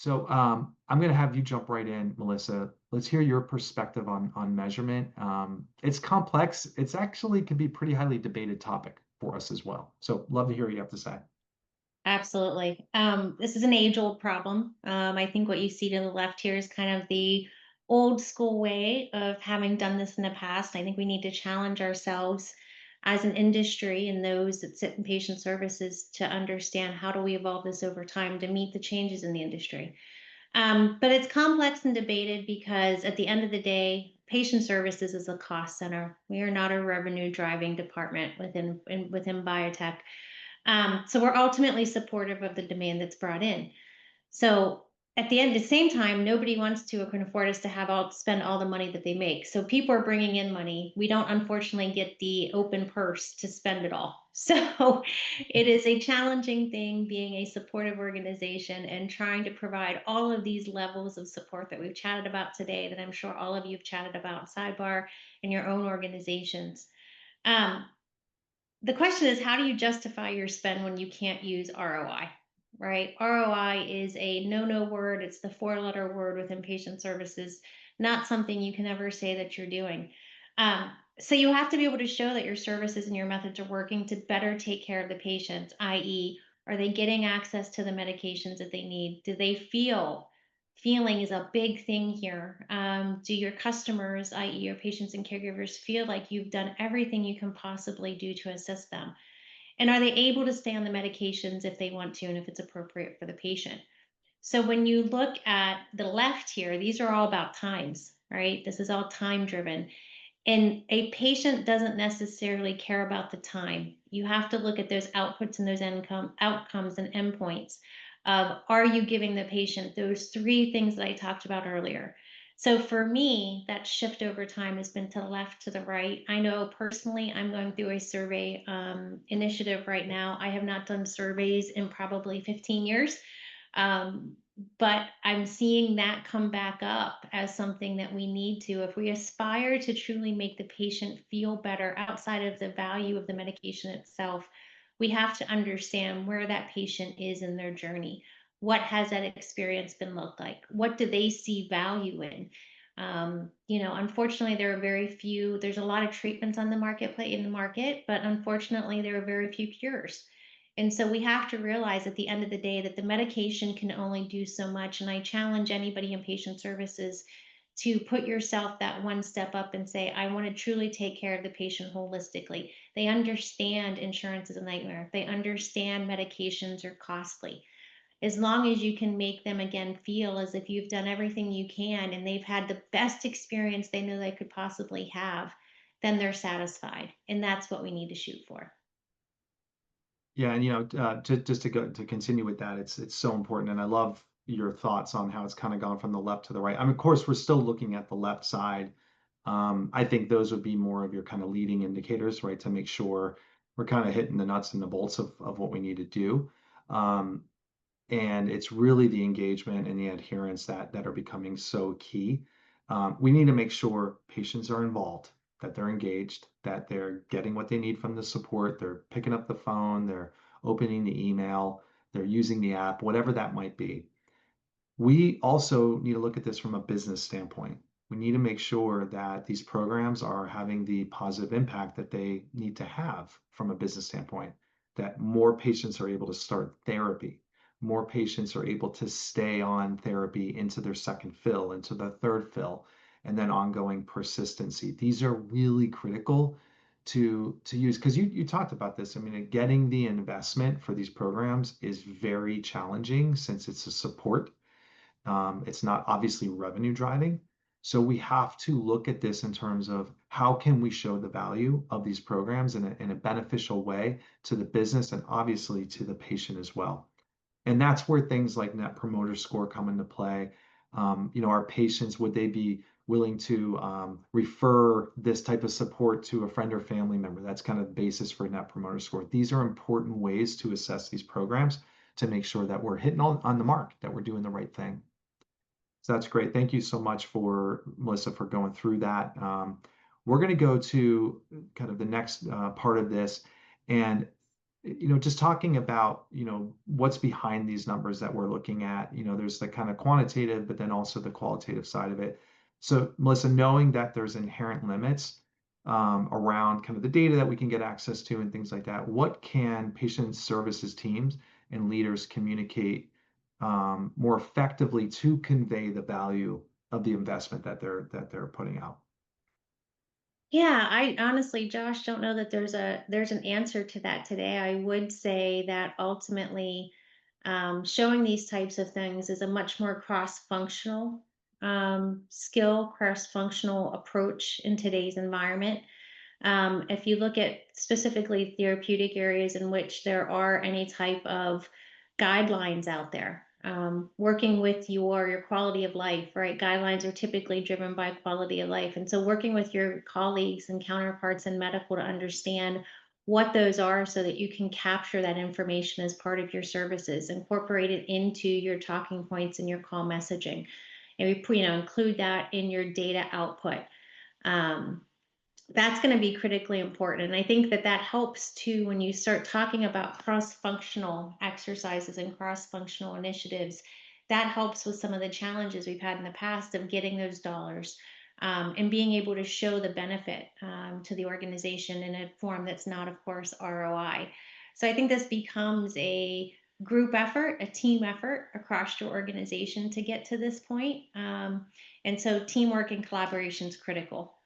So I'm going to have you jump right in, Melissa. Let's hear your perspective on measurement. It's complex. It's actually can be pretty highly debated topic for us as well. So love to hear what you have to say. Absolutely. This is an age-old problem. I think what you see to the left here is kind of the old school way of having done this in the past. I think we need to challenge ourselves as an industry and those that sit in patient services to understand how do we evolve this over time to meet the changes in the industry. But it's complex and debated because at the end of the day, patient services is a cost center. We are not a revenue driving department within biotech. So we're ultimately supportive of the demand that's brought in. So at the same time, nobody wants to or can afford us to have all spend all the money that they make. So people are bringing in money. We don't unfortunately get the open purse to spend it all. So it is a challenging thing being a supportive organization and trying to provide all of these levels of support that we've chatted about today, that I'm sure all of you have chatted about sidebar in your own organizations. Um, the question is, how do you justify your spend when you can't use ROI, right? ROI is a no word. It's the four-letter word within patient services, not something you can ever say that you're doing. So you have to be able to show that your services and your methods are working to better take care of the patient, i.e., are they getting access to the medications that they need? Do they feel feeling is a big thing here. Do your customers, i.e., your patients and caregivers, feel like you've done everything you can possibly do to assist them? And are they able to stay on the medications if they want to and if it's appropriate for the patient? So when you look at the left here, these are all about times, right? This is all time driven. And a patient doesn't necessarily care about the time. You have to look at those outputs and those outcomes and endpoints of, are you giving the patient those three things that I talked about earlier? So for me, that shift over time has been to the left, to the right. I know personally, I'm going through a survey initiative right now. I have not done surveys in probably 15 years. Um, but I'm seeing that come back up as something that we need to, if we aspire to truly make the patient feel better outside of the value of the medication itself, we have to understand where that patient is in their journey. What has that experience been looked like? What do they see value in? Unfortunately, there are very few, there's a lot of treatments on the marketplace in the market, but unfortunately, there are very few cures. And so we have to realize at the end of the day that the medication can only do so much. And I challenge anybody in patient services to put yourself that one step up and say, I want to truly take care of the patient holistically. They understand insurance is a nightmare. They understand medications are costly. As long as you can make them again feel as if you've done everything you can and they've had the best experience they know they could possibly have, then they're satisfied. And that's what we need to shoot for. Yeah, and just to go to continue with that, it's so important, and I love your thoughts on how it's kind of gone from the left to the right. I mean, of course, we're still looking at the left side. I think those would be more of your kind of leading indicators, right, to make sure we're kind of hitting the nuts and the bolts of what we need to do. Um, and it's really the engagement and the adherence that are becoming so key. We need to make sure patients are involved, that they're engaged, that they're getting what they need from the support, they're picking up the phone, they're opening the email, they're using the app, whatever that might be. We also need to look at this from a business standpoint. We need to make sure that these programs are having the positive impact that they need to have from a business standpoint, that more patients are able to start therapy, more patients are able to stay on therapy into their second fill, into their third fill, and then ongoing persistency. These are really critical to use because you talked about this. I mean, getting the investment for these programs is very challenging since it's a support, it's not obviously revenue driving. So we have to look at this in terms of how can we show the value of these programs in a beneficial way to the business and obviously to the patient as well. And that's where things like Net Promoter Score come into play. Our patients, would they be willing to refer this type of support to a friend or family member? That's kind of the basis for Net Promoter Score. These are important ways to assess these programs to make sure that we're hitting on the mark, that we're doing the right thing. So that's great. Thank you so much for Melissa for going through that. We're going to go to kind of the next part of this. And just talking about, what's behind these numbers that we're looking at, there's the kind of quantitative, but then also the qualitative side of it. So, Melissa, knowing that there's inherent limits around kind of the data that we can get access to and things like that, what can patient services teams and leaders communicate more effectively to convey the value of the investment that they're putting out? Yeah, I honestly, Josh, don't know that there's an answer to that today. I would say that ultimately, showing these types of things is a much more cross-functional skill, cross-functional approach in today's environment. If you look at specifically therapeutic areas in which there are any type of guidelines out there, working with your quality of life, right? Guidelines are typically driven by quality of life, and so working with your colleagues and counterparts in medical to understand what those are, so that you can capture that information as part of your services, incorporate it into your talking points and your call messaging, and include that in your data output. Um, that's going to be critically important. And I think that that helps too when you start talking about cross functional exercises and cross functional initiatives. That helps with some of the challenges we've had in the past of getting those dollars, and being able to show the benefit to the organization in a form that's not, of course, ROI. So I think this becomes a group effort, a team effort across your organization to get to this point. And so teamwork and collaboration is critical.